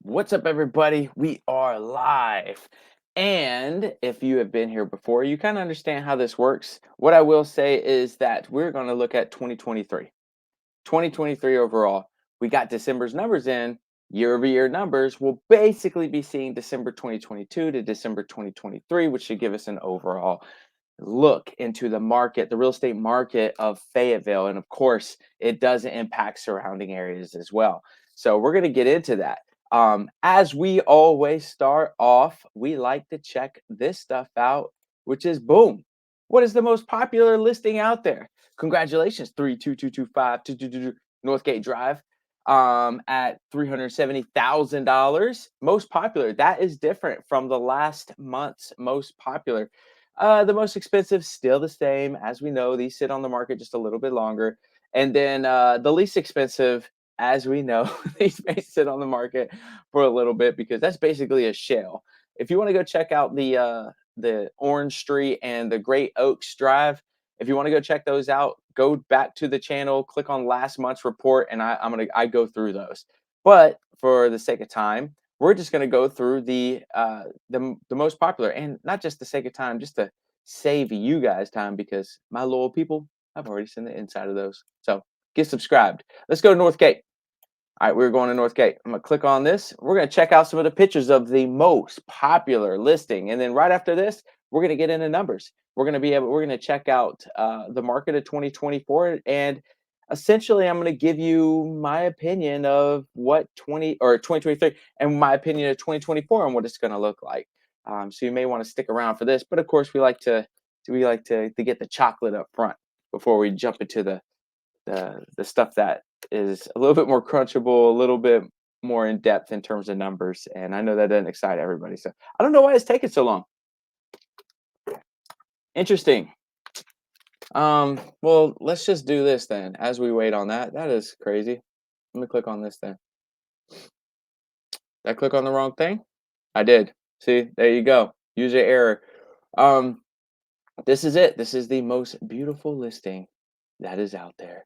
What's up, everybody? We are live. And if you have been here before, you kind of understand how this works. What I will say is that we're going to look at 2023. 2023 overall. We got December's numbers in. Year over year numbers. We'll basically be seeing December 2022 to December 2023, which should give us an overall look into the market, the real estate market of Fayetteville. And of course, it does impact surrounding areas as well. So we're going to get into that. As we always start off, we like to check this stuff out, which is boom. What is the most popular listing out there? Congratulations, 32225 Northgate Drive at $370,000. Most popular. That is different from the last month's most popular. The most expensive, still the same. As we know, these sit on the market just a little bit longer. And then the least expensive, as we know, these may sit on the market for a little bit because that's basically a shell. If you want to go check out the Orange Street and the Great Oaks Drive, if you want to go check those out, go back to the channel, click on last month's report, and I go through those. But for the sake of time, we're just going to go through the most popular, and not just the sake of time, just to save you guys time because my loyal people, I've already seen the inside of those. So get subscribed. Let's go to Northgate. All right, we're going to Northgate. I'm gonna click on this. We're gonna check out some of the pictures of the most popular listing, and then right after this, we're gonna get into numbers. We're gonna check out the market of 2024, and essentially, I'm gonna give you my opinion of what 2023 and my opinion of 2024 and what it's gonna look like. So you may want to stick around for this, but of course, we like to get the chocolate up front before we jump into the stuff that is a little bit more crunchable, a little bit more in depth in terms of numbers. And I know that doesn't excite everybody. So I don't know why it's taking so long. Interesting. Well, let's just do this then as we wait on that. That is crazy. Let me click on this then. Did I click on the wrong thing? I did. See, there you go. User error. Um, this is it. This is the most beautiful listing that is out there.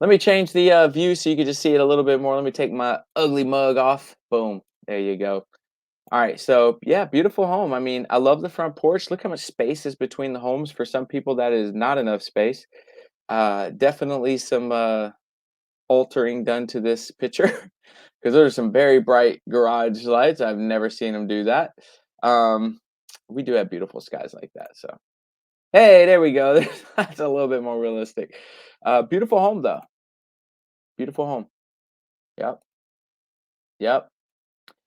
Let me change the view so you can just see it a little bit more. Let me take my ugly mug off. Boom. There you go. All right. So, yeah, beautiful home. I mean, I love the front porch. Look how much space is between the homes. For some people, that is not enough space. Definitely some altering done to this picture because there's some very bright garage lights. I've never seen them do that. Um, we do have beautiful skies like that. So, hey, there we go. That's a little bit more realistic. Beautiful home, though. Beautiful home. Yep. Yep.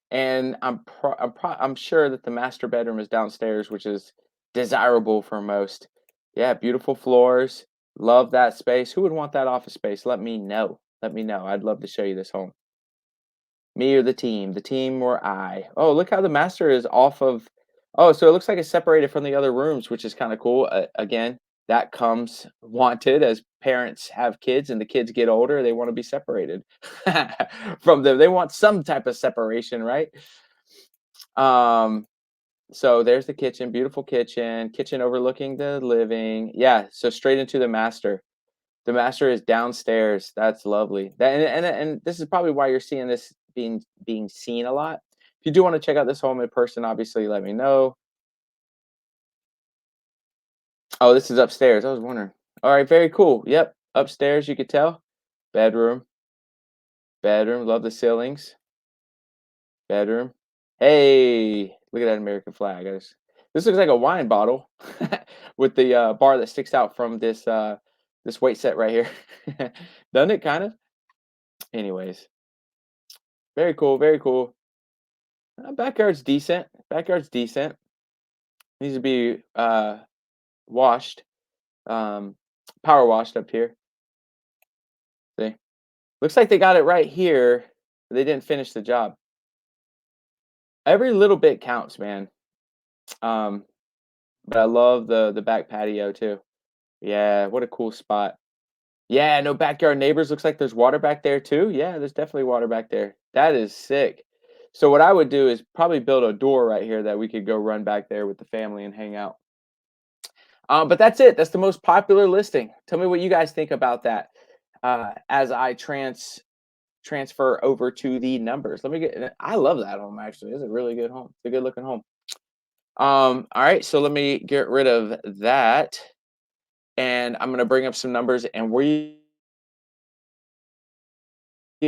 And I'm sure that the master bedroom is downstairs, which is desirable for most. Yeah, beautiful floors. Love that space. Who would want that office space? Let me know. Let me know. I'd love to show you this home. Me or the team? The team or I? Oh, look how the master is off of. Oh, so it looks like it's separated from the other rooms, which is kind of cool. Again, that comes wanted as parents have kids and the kids get older, they want to be separated from them. They want some type of separation, right? Um, so there's the kitchen, beautiful kitchen, kitchen overlooking the living. Yeah, so straight into the master. The master is downstairs. That's lovely. And this is probably why you're seeing this being seen a lot. If you do want to check out this home in person, obviously let me know. Oh, this is upstairs. I was wondering. All right, very cool. Yep, upstairs. You could tell. Bedroom, bedroom. Love the ceilings. Bedroom. Hey, look at that American flag. This looks like a wine bottle with the bar that sticks out from this weight set right here. Doesn't it kind of? Anyways, very cool. Very cool. Backyard's decent. Backyard's decent. Needs to be washed. Um, power washed up here. See, looks like they got it right here. But they didn't finish the job. Every little bit counts, man. Um, but I love the back patio too. Yeah, what a cool spot. Yeah, no backyard neighbors. Looks like there's water back there too. Yeah, there's definitely water back there. That is sick. So what I would do is probably build a door right here that we could go run back there with the family and hang out. But that's it. That's the most popular listing. Tell me what you guys think about that as I transfer over to the numbers. Let me get. I love that home actually. It's a really good home. It's a good looking home. All right, so let me get rid of that, and I'm gonna bring up some numbers, and we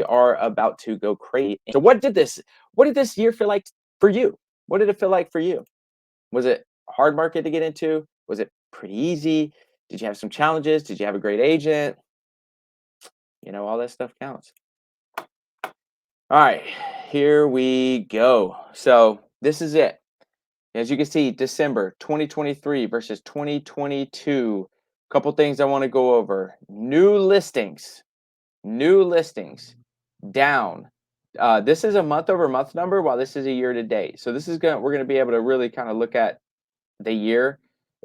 are about to go crazy. So, What did this year feel like for you? What did it feel like for you? Was it a hard market to get into? Was it pretty easy? Did you have some challenges? Did you have a great agent? All that stuff counts. All right, here we go. So this is it. As you can see, December 2023 versus 2022. Couple things I want to go over. New listings down. This is a month over month number, while this is a year to date. So we're gonna be able to really kind of look at the year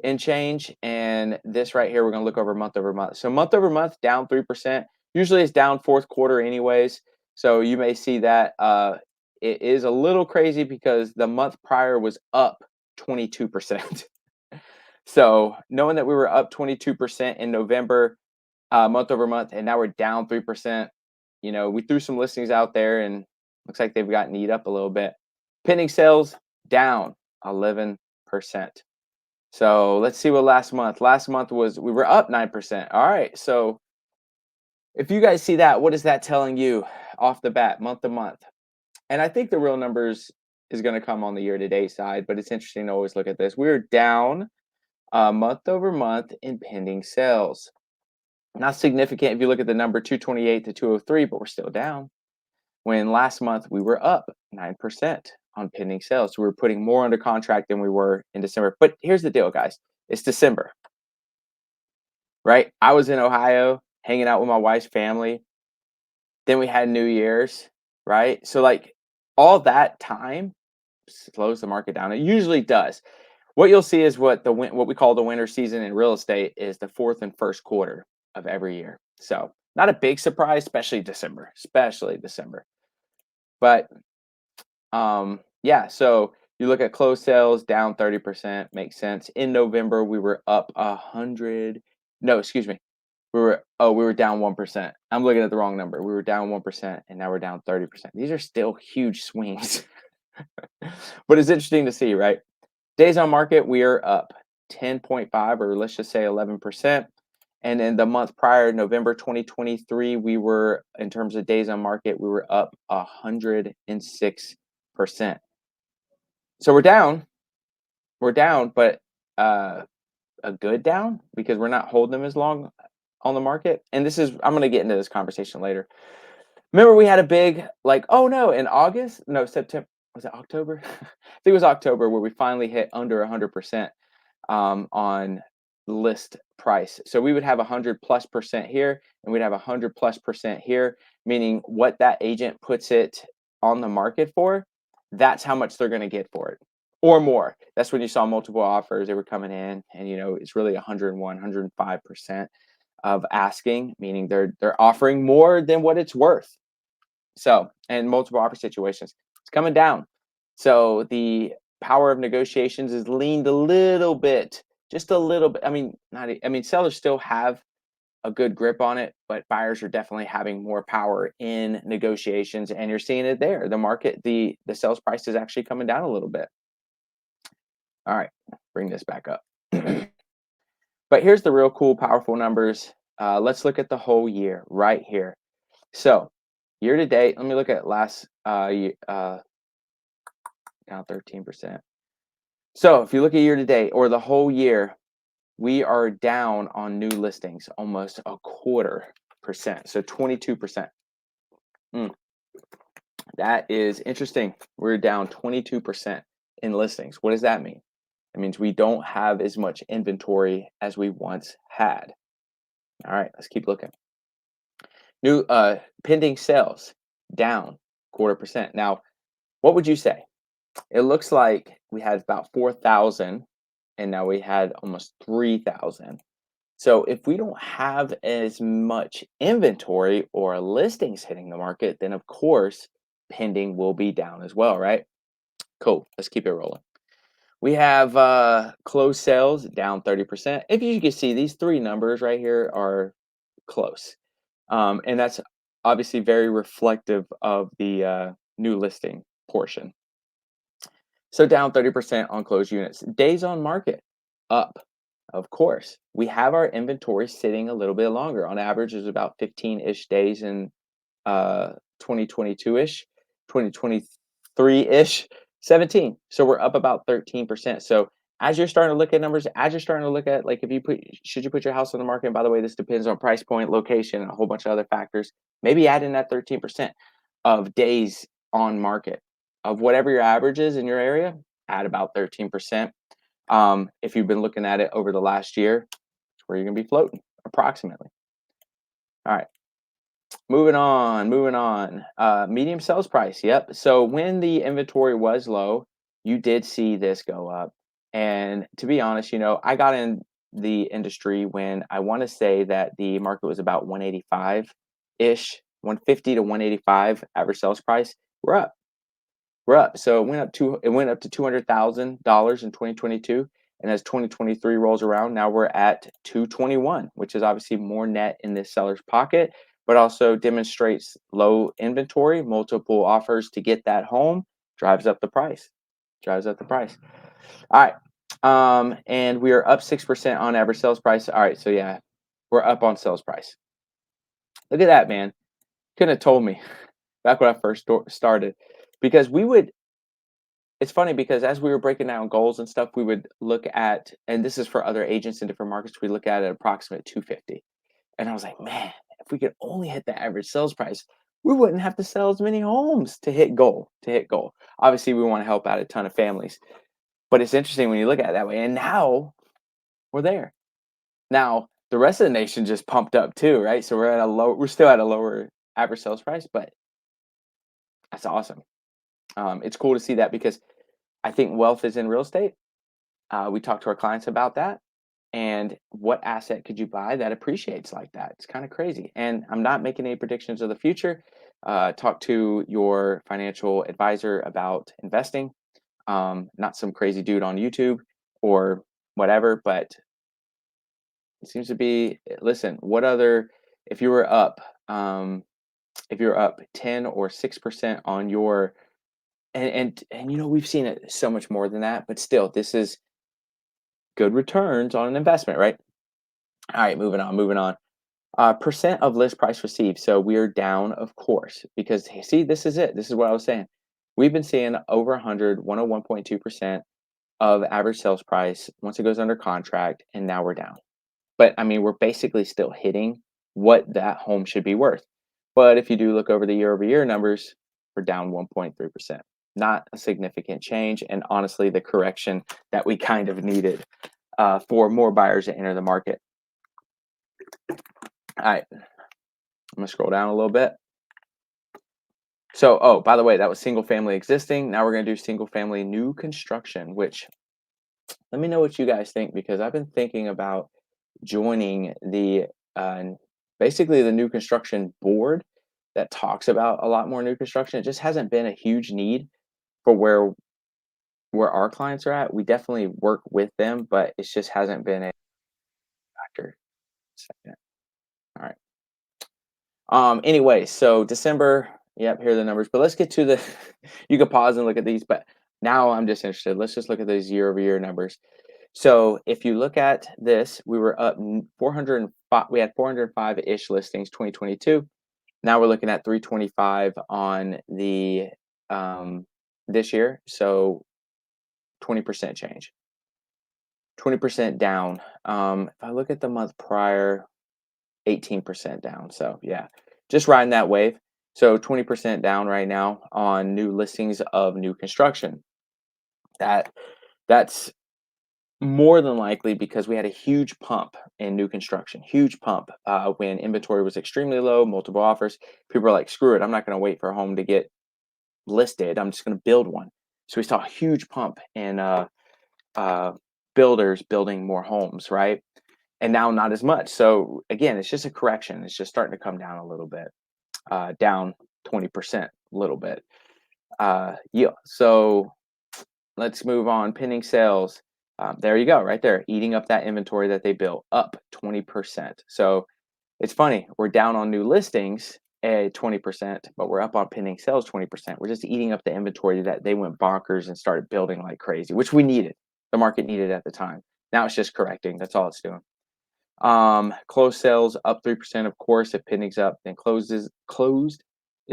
and change. And this right here, we're going to look over month. So month over month, down 3%. Usually it's down fourth quarter anyways. So you may see that it is a little crazy because the month prior was up 22%. So knowing that we were up 22% in November, month over month, and now we're down 3%, we threw some listings out there and looks like they've gotten eat up a little bit. Pending sales down 11%. So let's see what last month was, we were up 9%. All right. So if you guys see that, what is that telling you off the bat, month to month? And I think the real numbers is going to come on the year to date side, but it's interesting to always look at this. We're down month over month in pending sales. Not significant if you look at the number 228 to 203, but we're still down. When last month we were up 9% on pending sales. So we were putting more under contract than we were in December. But here's the deal, guys. It's December, right? I was in Ohio hanging out with my wife's family. Then we had New Year's, right? So like all that time slows the market down. It usually does. What you'll see is what we call the winter season in real estate is the fourth and first quarter of every year. So not a big surprise, especially December. But yeah, so you look at closed sales down 30%, makes sense. In November, we were up 100. No, excuse me. We were down 1%. I'm looking at the wrong number. We were down 1% and now we're down 30%. These are still huge swings. But it's interesting to see, right? Days on market, we are up 10.5, or let's just say 11%. And in the month prior, November 2023, we were, in terms of days on market, we were up 106%. So we're down, but a good down because we're not holding them as long on the market. And I'm going to get into this conversation later. Remember we had a big, like, oh no, in August, no, September, was it October? I think it was October where we finally hit under 100% on list price. So we would have 100+% here and we'd have 100+% here, meaning what that agent puts it on the market for, that's how much they're going to get for it or more. That's when you saw multiple offers. They were coming in and, it's really 101, 105% of asking, meaning they're offering more than what it's worth. So, and multiple offer situations, it's coming down. So the power of negotiations is leaned a little bit, just a little bit. Sellers still have a good grip on it, but buyers are definitely having more power in negotiations, and you're seeing it there. The market, the sales price is actually coming down a little bit. All right, bring this back up. But here's the real cool, powerful numbers. Let's look at the whole year right here. So year to date, let me look at last year, down 13%. So if you look at year to date or the whole year, we are down on new listings almost 0.25%. So 22%. That is interesting. We're down 22% in listings. What does that mean? It means we don't have as much inventory as we once had. All right, let's keep looking. New pending sales down 0.25%. Now, what would you say? It looks like we had about 4,000 and now we had almost 3,000. So if we don't have as much inventory or listings hitting the market, then of course pending will be down as well, right? Cool. Let's keep it rolling. We have closed sales down 30%. If you can see, these three numbers right here are close. And that's obviously very reflective of the new listing portion. So down 30% on closed units. Days on market up. Of course, we have our inventory sitting a little bit longer. On average, is about 15-ish days in 2022-ish, 2023-ish, 17. So we're up about 13%. So as you're starting to look at numbers, as you're starting to look at like if you put should you put your house on the market, and by the way, this depends on price point, location, and a whole bunch of other factors. Maybe add in that 13% of days on market of whatever your average is in your area, add about 13%. If you've been looking at it over the last year, it's where you're gonna be floating approximately. All right. Moving on. Medium sales price. Yep. So when the inventory was low, you did see this go up. And to be honest, I got in the industry when I want to say that the market was about 185 ish, 150 to 185 average sales price. We're up. We're up. So it went up to $200,000 in 2022. And as 2023 rolls around, now we're at 221, which is obviously more net in this seller's pocket, but also demonstrates low inventory, multiple offers to get that home, drives up the price. Drives up the price. All right. And we are up 6% on average sales price. All right, so yeah, we're up on sales price. Look at that, man. Couldn't have told me back when I first started. Because we would It's funny because as we were breaking down goals and stuff, we would look at, and this is for other agents in different markets, we look at an approximate 250. And I was like, man, if we could only hit the average sales price, we wouldn't have to sell as many homes to hit goal. To hit goal. Obviously, we want to help out a ton of families, but it's interesting when you look at it that way. And now we're there. Now the rest of the nation just pumped up too, right? So we're still at a lower average sales price, but that's awesome. It's cool to see that because I think wealth is in real estate. We talk to our clients about that. And what asset could you buy that appreciates like that? It's kind of crazy. And I'm not making any predictions of the future. Talk to your financial advisor about investing, not some crazy dude on YouTube or whatever. But it seems to be, listen, if you were up, if you're up 10 or 6% on your, and we've seen it so much more than that, but still, this is good returns on an investment, right? All right, moving on. Percent of list price received. So we're down, of course, because see, this is it. This is what I was saying. We've been seeing over 100, 101.2% of average sales price once it goes under contract, and now we're down. But I mean, we're basically still hitting what that home should be worth. But if you do look over the year-over-year numbers, we're down 1.3%. Not a significant change, and honestly, the correction that we kind of needed for more buyers to enter the market. All right, I'm gonna scroll down a little bit. So, oh, by the way, that was single family existing. Now we're gonna do single family new construction, which let me know what you guys think because I've been thinking about joining the basically the new construction board that talks about a lot more new construction. It just hasn't been a huge need for where our clients are at. We definitely work with them, but it just hasn't been a factor. Second. All right. Anyway, so December, yep, here are the numbers. But let's get to the you can pause and look at these, but now I'm just interested. Let's just look at these year-over-year numbers. So if you look at this, we were up 405, we had 405-ish listings 2022. Now we're looking at 325 on the this year. So 20% change. 20% down. If I look at the month prior, 18% down. So yeah, just riding that wave. So 20% down right now on new listings of new construction. That's more than likely because we had a huge pump in new construction, huge pump when inventory was extremely low, multiple offers. People are like, screw it, I'm not going to wait for a home to get listed. I'm just going to build one. So we saw a huge pump in builders building more homes, right? And now not as much. So again, it's just a correction. It's just starting to come down a little bit, down 20%, a little bit. Yeah. So let's move on. Pending sales. There you go, right there, eating up that inventory that they built, up 20%. So it's funny, we're down on new listings, a 20%, but we're up on pending sales 20%. We're just eating up the inventory that they went bonkers and started building like crazy, which we needed. The market needed at the time. Now it's just correcting. That's all it's doing. Closed sales up 3%. Of course, if pending's up, then closed is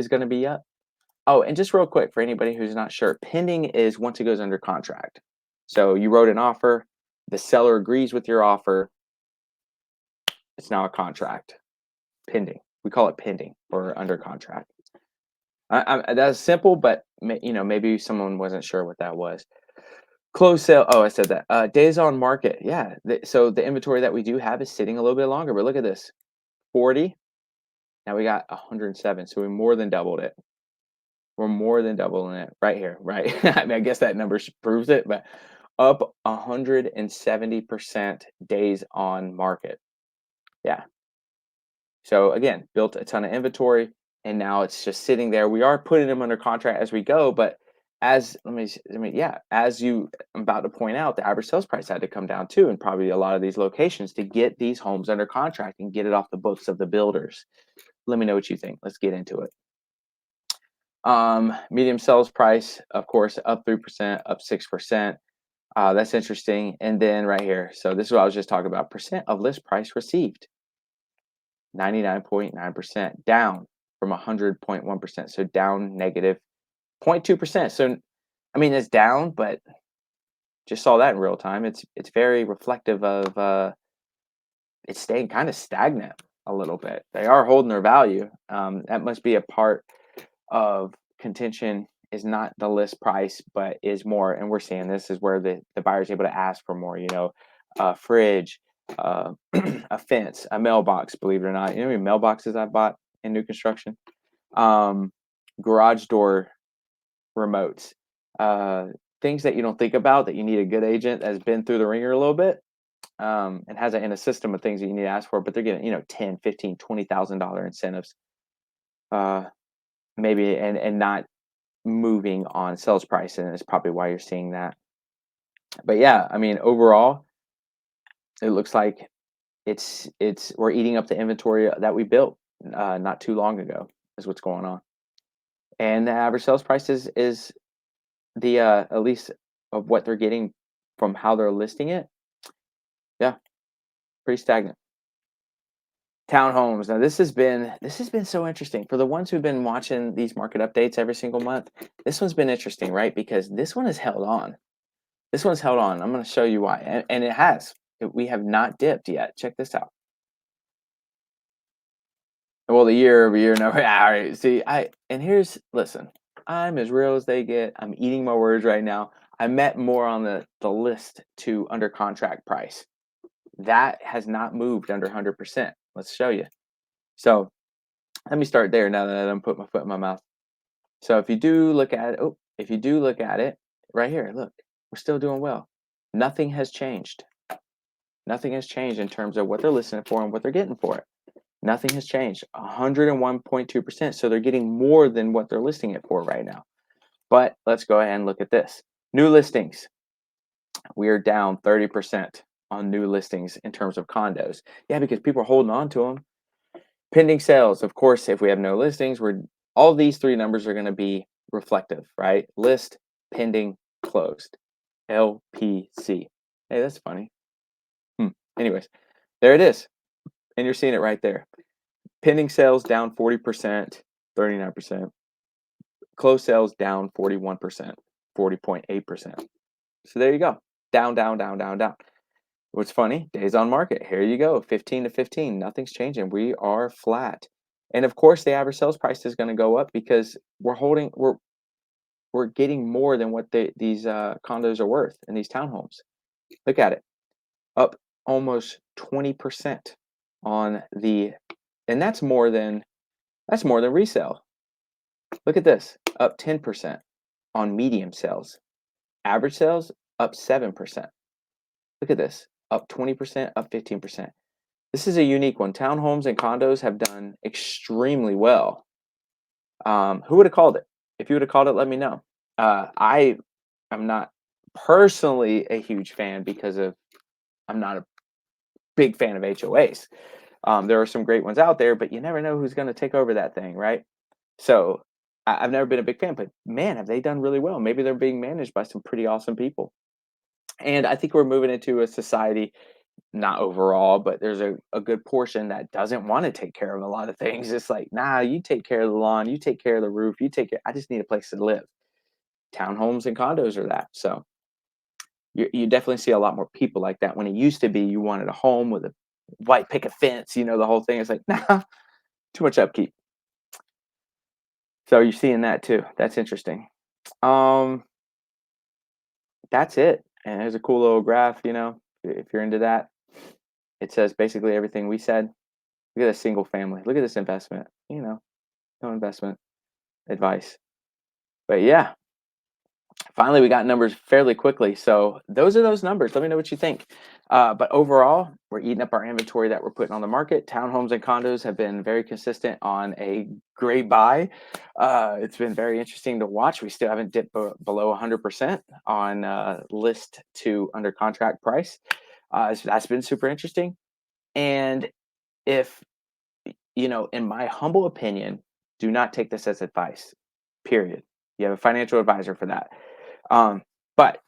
going to be up. Oh, and just real quick for anybody who's not sure, pending is once it goes under contract. So you wrote an offer, the seller agrees with your offer, it's now a contract. Pending. We call it pending or under contract. That's simple, but maybe someone wasn't sure what that was. Close sale. Oh, I said that. Days on market. Yeah. So the inventory that we do have is sitting a little bit longer. But look at this, 40. Now we got 107. So we more than doubled it. We're more than doubling it right here. Right. I mean, I guess that number proves it, but up 170% days on market. Yeah. So again, built a ton of inventory and now it's just sitting there. We are putting them under contract as we go, but as I'm about to point out, the average sales price had to come down too, and probably a lot of these locations to get these homes under contract and get it off the books of the builders. Let me know what you think. Let's get into it. Medium sales price, of course, up 3%, up 6%. That's interesting. And then right here, so this is what I was just talking about. Percent of list price received. 99.9%, down from 100.1%. So down negative 0.2%. So, I mean, it's down, but just saw that in real time. It's very reflective of it's staying kind of stagnant a little bit. They are holding their value. That must be a part of contention is not the list price, but is more. And we're seeing this is where the buyer's able to ask for more. A fridge, a fence, a mailbox. Believe it or not, you know how many mailboxes I bought in new construction. Garage door remotes, things that you don't think about that you need a good agent that's been through the ringer a little bit, and has in a system of things that you need to ask for, but they're getting, 10, 15, $20,000 incentives, maybe, and not moving on sales price. And it's probably why you're seeing that. But yeah, I mean, overall, it looks like we're eating up the inventory that we built, not too long ago is what's going on. And the average sales price is the at least of what they're getting from how they're listing it. Yeah, pretty stagnant. Townhomes. Now this has been so interesting for the ones who've been watching these market updates every single month. This one's been interesting, right? Because this one has held on. This one's held on. I'm going to show you why, and it has. We have not dipped yet. Check this out. Well, the year-over-year number. All right. See, listen. I'm as real as they get. I'm eating my words right now. I met more on the list to under contract price. That has not moved under 100%. Let's show you. So let me start there now that I'm putting my foot in my mouth. So if you do look at it right here, look, we're still doing well. Nothing has changed. Nothing has changed in terms of what they're listening for and what they're getting for it. Nothing has changed. 101.2%. So they're getting more than what they're listing it for right now. But let's go ahead and look at this. New listings. We are down 30% on new listings in terms of condos. Yeah, because people are holding on to them. Pending sales. Of course, if we have no listings, all these three numbers are going to be reflective, right? List, pending, closed. LPC. Hey, that's funny. Anyways, there it is. And you're seeing it right there. Pending sales down 40%, 39%. Closed sales down 41%, 40.8%. So there you go. Down, down, down, down, down. What's funny? Days on market. Here you go. 15 to 15. Nothing's changing. We are flat. And of course, the average sales price is going to go up because we're getting more than what these condos are worth in these townhomes. Look at it. Up almost 20% on and that's more than resale. Look at this, up 10% on medium sales. Average sales up 7%. Look at this, up 20%, up 15%. This is a unique one. Townhomes and condos have done extremely well. Who would have called it? If you would have called it, let me know. I am not personally a huge fan because I'm not a big fan of HOAs. There are some great ones out there, but you never know who's going to take over that thing, right? So I've never been a big fan, but man, have they done really well. Maybe they're being managed by some pretty awesome people. And I think we're moving into a society, not overall, but there's a good portion that doesn't want to take care of a lot of things. It's like, nah, you take care of the lawn, you take care of the roof, you take care. I just need a place to live. Townhomes and condos are that. So you definitely see a lot more people like that. When it used to be, you wanted a home with a white picket fence, the whole thing. It's like, nah, too much upkeep. So you're seeing that too. That's interesting. Um, that's it. And there's a cool little graph, if you're into that. It says basically everything we said. Look at this single family. Look at this investment. No investment advice. But yeah, finally we got numbers fairly quickly. So those are those numbers. Let me know what you think. But overall, we're eating up our inventory that we're putting on the market. Townhomes and condos have been very consistent on a great buy. It's been very interesting to watch. We still haven't dipped below 100% on list to under contract price. So that's been super interesting. And if in my humble opinion, do not take this as advice. Period. You have a financial advisor for that. But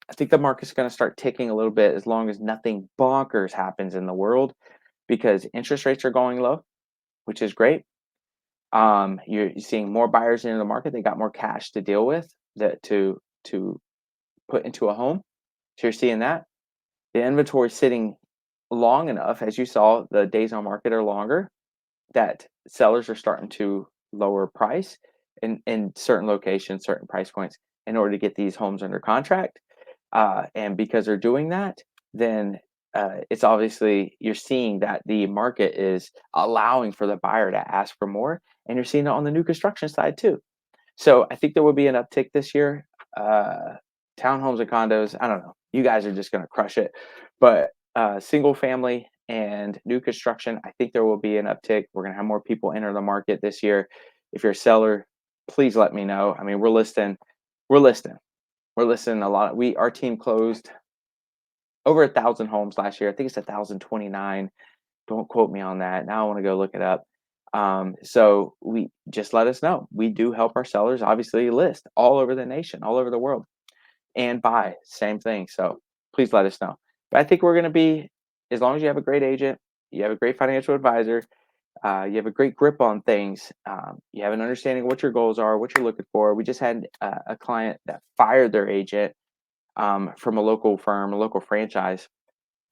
I think the market's going to start ticking a little bit as long as nothing bonkers happens in the world because interest rates are going low, which is great. You're seeing more buyers into the market. They got more cash to deal with that to put into a home. So you're seeing that the inventory sitting long enough, as you saw, the days on market are longer. That sellers are starting to lower price in certain locations, certain price points in order to get these homes under contract. And because they're doing that, then it's obviously you're seeing that the market is allowing for the buyer to ask for more, and you're seeing it on the new construction side too. So I think there will be an uptick this year. Uh, Townhomes and condos, I don't know. You guys are just going to crush it, but single family and new construction, I think there will be an uptick. We're going to have more people enter the market this year. If you're a seller, please let me know. I mean, we're listing, we're listing a lot. Our team closed over 1,000 homes last year. I think it's 1,029. Don't quote me on that. Now I want to go look it up. So we just let us know. We do help our sellers obviously list all over the nation, all over the world, and buy same thing. So please let us know. But I think we're going to be, as long as you have a great agent, you have a great financial advisor, you have a great grip on things, you have an understanding of what your goals are, what you're looking for. We just had a client that fired their agent from a local firm, a local franchise,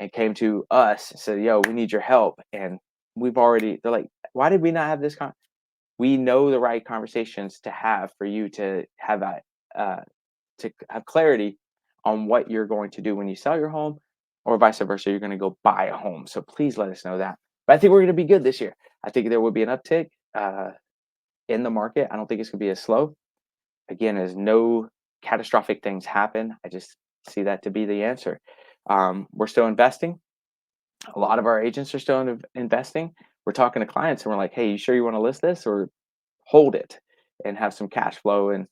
and came to us and said, "Yo, we need your help." And they're like, "Why did we not have this we know the right conversations to have for you uh, to have clarity on what you're going to do when you sell your home, or vice versa, you're going to go buy a home. So please let us know that." But I think we're going to be good this year. I think there will be an uptick in the market. I don't think it's going to be as slow. Again, as no catastrophic things happen, I just see that to be the answer. We're still investing. A lot of our agents are still investing. We're talking to clients and we're like, "Hey, you sure you want to list this or hold it and have some cash flow and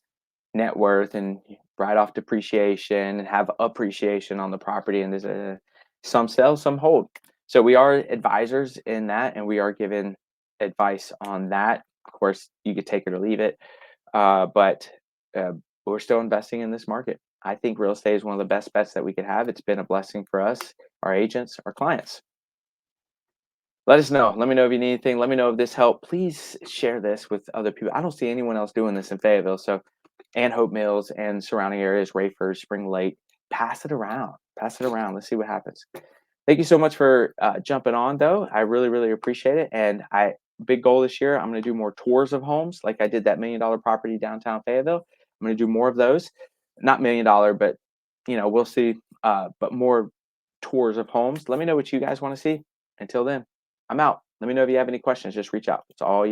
net worth and write off depreciation and have appreciation on the property?" And there's some sell, some hold. So we are advisors in that, and we are given advice on that. Of course, you could take it or leave it, but uh, we're still investing in this market. I think real estate is one of the best bets that we could have. It's been a blessing for us, our agents, our clients. Let us know. Let me know if you need anything. Let me know if this helped. Please share this with other people. I don't see anyone else doing this in Fayetteville. So, and Hope Mills and surrounding areas, Rayford, Spring Lake. Pass it around. Pass it around. Let's see what happens. Thank you so much for jumping on, though. I really, really appreciate it. And big goal this year, I'm going to do more tours of homes, like I did that $1 million property downtown Fayetteville. I'm going to do more of those. Not $1 million, but we'll see. But more tours of homes. Let me know what you guys want to see. Until then, I'm out. Let me know if you have any questions. Just reach out. It's all you.